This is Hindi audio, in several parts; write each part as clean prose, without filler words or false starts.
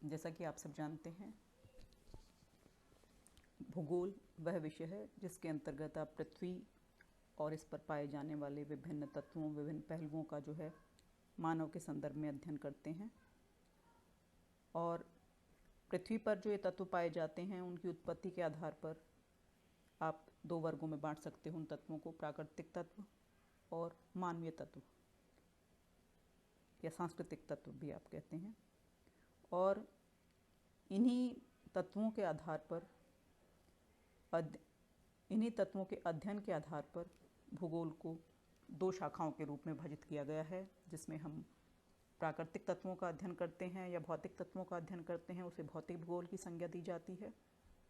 जैसा कि आप सब जानते हैं, भूगोल वह विषय है जिसके अंतर्गत आप पृथ्वी और इस पर पाए जाने वाले विभिन्न तत्वों, विभिन्न पहलुओं का जो है मानव के संदर्भ में अध्ययन करते हैं। और पृथ्वी पर जो ये तत्व पाए जाते हैं उनकी उत्पत्ति के आधार पर आप दो वर्गों में बांट सकते हो उन तत्वों को, प्राकृतिक तत्व और मानवीय तत्व या सांस्कृतिक तत्व भी आप कहते हैं। और इन्हीं तत्वों के आधार पर इन्हीं तत्वों के अध्ययन के आधार पर भूगोल को दो शाखाओं के रूप में विभाजित किया गया है, जिसमें हम प्राकृतिक तत्वों का अध्ययन करते हैं या भौतिक तत्वों का अध्ययन करते हैं, उसे भौतिक भूगोल की संज्ञा दी जाती है।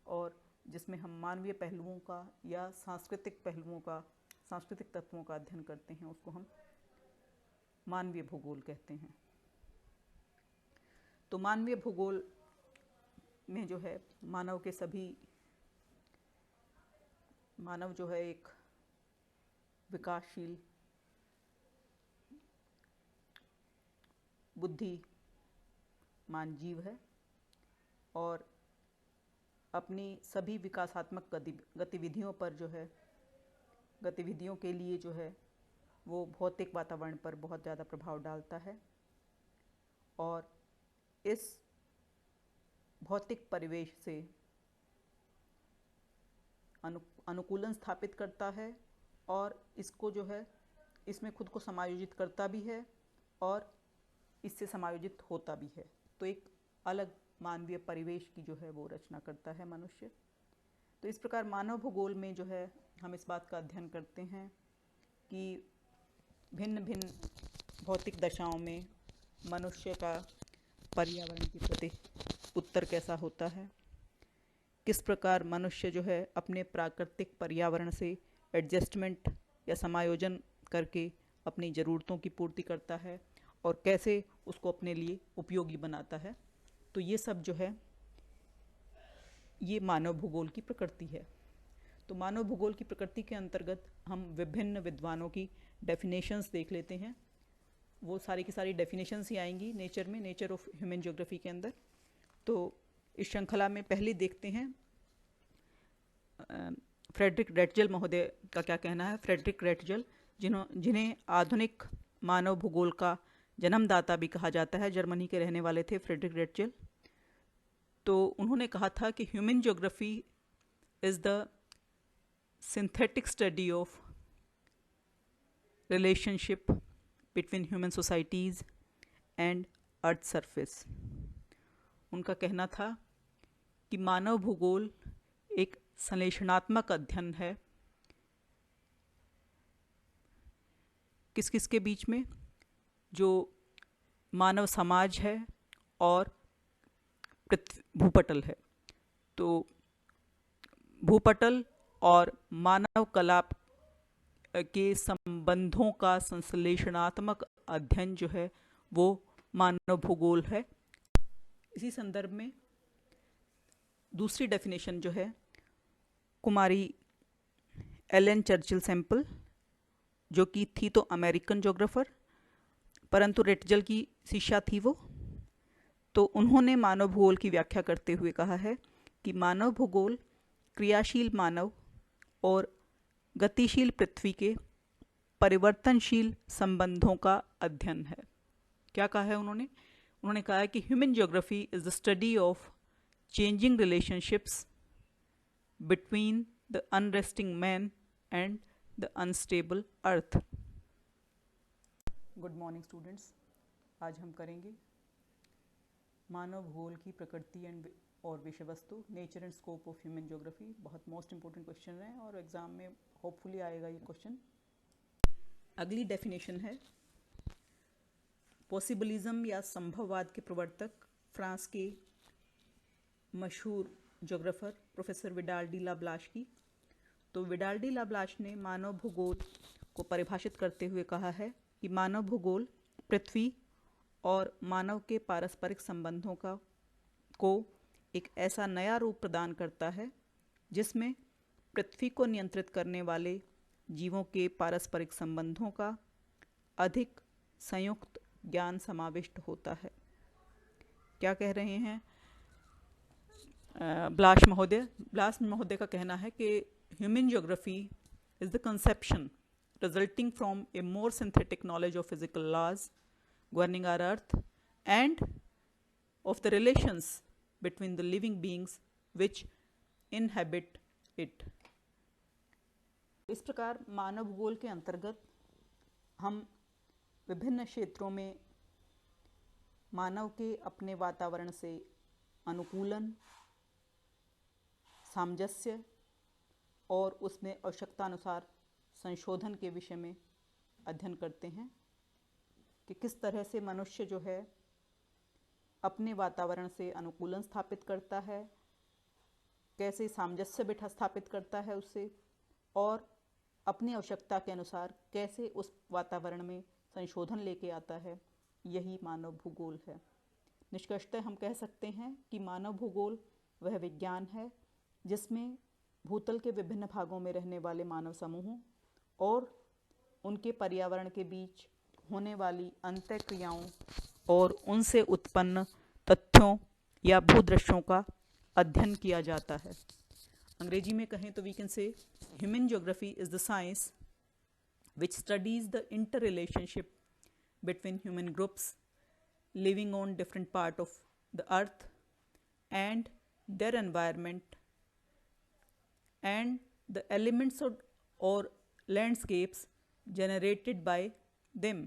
और जिसमें हम मानवीय पहलुओं का या सांस्कृतिक पहलुओं का, सांस्कृतिक तत्वों का अध्ययन करते हैं, उसको हम मानवीय भूगोल कहते हैं। तो मानवीय भूगोल में जो है मानव जो है एक विकासशील, बुद्धिमान जीव है और अपनी सभी विकासात्मक गतिविधियों के लिए जो है वो भौतिक वातावरण पर बहुत ज़्यादा प्रभाव डालता है और इस भौतिक परिवेश से अनुकूलन स्थापित करता है और इसको जो है इसमें खुद को समायोजित करता भी है और इससे समायोजित होता भी है। तो एक अलग मानवीय परिवेश की जो है वो रचना करता है मनुष्य। तो इस प्रकार मानव भूगोल में जो है हम इस बात का अध्ययन करते हैं कि भिन्न भिन्न भौतिक दशाओं में मनुष्य का पर्यावरण के प्रति उत्तर कैसा होता है, किस प्रकार मनुष्य जो है अपने प्राकृतिक पर्यावरण से एडजस्टमेंट या समायोजन करके अपनी ज़रूरतों की पूर्ति करता है और कैसे उसको अपने लिए उपयोगी बनाता है। तो ये सब जो है ये मानव भूगोल की प्रकृति है। तो मानव भूगोल की प्रकृति के अंतर्गत हम विभिन्न विद्वानों की डेफिनेशंस देख लेते हैं। वो सारी की सारी डेफिनेशंस ही आएंगी नेचर ऑफ ह्यूमन ज्योग्राफी के अंदर। तो इस श्रृंखला में पहले देखते हैं फ्रेडरिक रेटजल महोदय का क्या कहना है। फ्रेडरिक रेटजल जिन्हें आधुनिक मानव भूगोल का जन्मदाता भी कहा जाता है, जर्मनी के रहने वाले थे फ्रेडरिक रेटजल। तो उन्होंने कहा था कि human geography is the synthetic study of relationship between human societies and earth surface. उनका कहना था कि मानव भूगोल एक संश्लेषणात्मक अध्ययन है किस किस के बीच में, जो मानव समाज है और भूपटल है। तो भूपटल और मानव कला के संबंधों का संश्लेषणात्मक अध्ययन जो है वो मानव भूगोल है। इसी संदर्भ में दूसरी डेफिनेशन जो है कुमारी एलन चर्चिल सैम्पल, जो कि थी तो अमेरिकन ज्योग्राफर परंतु रेटजल की शिष्या थी वो। तो उन्होंने मानव भूगोल की व्याख्या करते हुए कहा है कि मानव भूगोल क्रियाशील मानव और गतिशील पृथ्वी के परिवर्तनशील संबंधों का अध्ययन है। क्या कहा है उन्होंने? उन्होंने कहा है कि human geography is the study of changing relationships between the unresting man and the unstable earth. Good morning students, आज हम करेंगे मानव भूगोल की प्रकृति और विषय वस्तु, nature and scope of human geography. बहुत मोस्ट इंपॉर्टेंट क्वेश्चन है और एग्जाम में होपफुली आएगा ये क्वेश्चन। अगली डेफिनेशन है पॉसिबलिज्म या संभववाद के प्रवर्तक फ्रांस के मशहूर ज्योग्राफर प्रोफेसर विडाल डी लाब्लाश की। तो विडाल डी लाब्लाश ने मानव भूगोल को परिभाषित करते हुए कहा है कि मानव भूगोल पृथ्वी और मानव के पारस्परिक संबंधों को एक ऐसा नया रूप प्रदान करता है जिसमें पृथ्वी को नियंत्रित करने वाले जीवों के पारस्परिक संबंधों का अधिक संयुक्त ज्ञान समाविष्ट होता है। क्या कह रहे हैं ब्लाश महोदय का कहना है कि human geography is the conception resulting from a more synthetic knowledge of physical laws governing our earth and of the relations between the living beings which inhabit it. इस प्रकार मानव भूगोल के अंतर्गत हम विभिन्न क्षेत्रों में मानव के अपने वातावरण से अनुकूलन, सामंजस्य और उसमें आवश्यकतानुसार संशोधन के विषय में अध्ययन करते हैं कि किस तरह से मनुष्य जो है अपने वातावरण से अनुकूलन स्थापित करता है, कैसे सामंजस्य बिठा स्थापित करता है उससे, और अपनी आवश्यकता के अनुसार कैसे उस वातावरण में संशोधन लेके आता है। यही मानव भूगोल है। निष्कर्षतः हम कह सकते हैं कि मानव भूगोल वह विज्ञान है जिसमें भूतल के विभिन्न भागों में रहने वाले मानव समूहों और उनके पर्यावरण के बीच होने वाली अंतःक्रियाओं और उनसे उत्पन्न तथ्यों या भूदृश्यों का अध्ययन किया जाता है। अंग्रेजी में कहें तो we can say human geography is the science which studies the inter relationship between human groups living on different part of the earth and their environment and the elements और landscapes generated by them.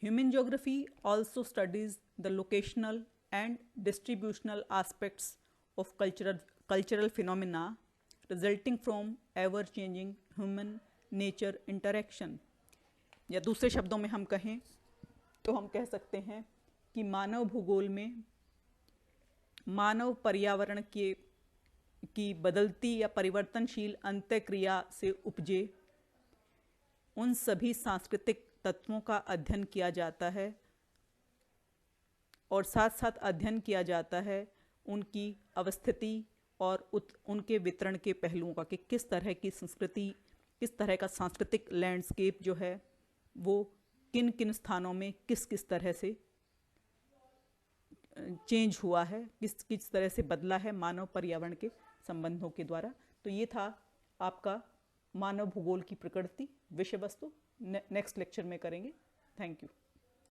Human geography also studies the locational and distributional aspects of cultural phenomena resulting from ever-changing human-nature interaction. या दूसरे शब्दों में हम कहें तो हम कह सकते हैं कि मानव भूगोल में मानव पर्यावरण की बदलती या परिवर्तनशील अंतःक्रिया से उपजे उन सभी सांस्कृतिक तत्वों का अध्ययन किया जाता है और साथ साथ अध्ययन किया जाता है उनकी अवस्थिति और उनके वितरण के पहलुओं का कि किस तरह की संस्कृति, किस तरह का सांस्कृतिक लैंडस्केप जो है वो किन किन स्थानों में किस किस तरह से चेंज हुआ है, किस किस तरह से बदला है मानव पर्यावरण के संबंधों के द्वारा। तो ये था आपका मानव भूगोल की प्रकृति विषय वस्तु। नेक्स्ट लेक्चर में करेंगे। Thank you.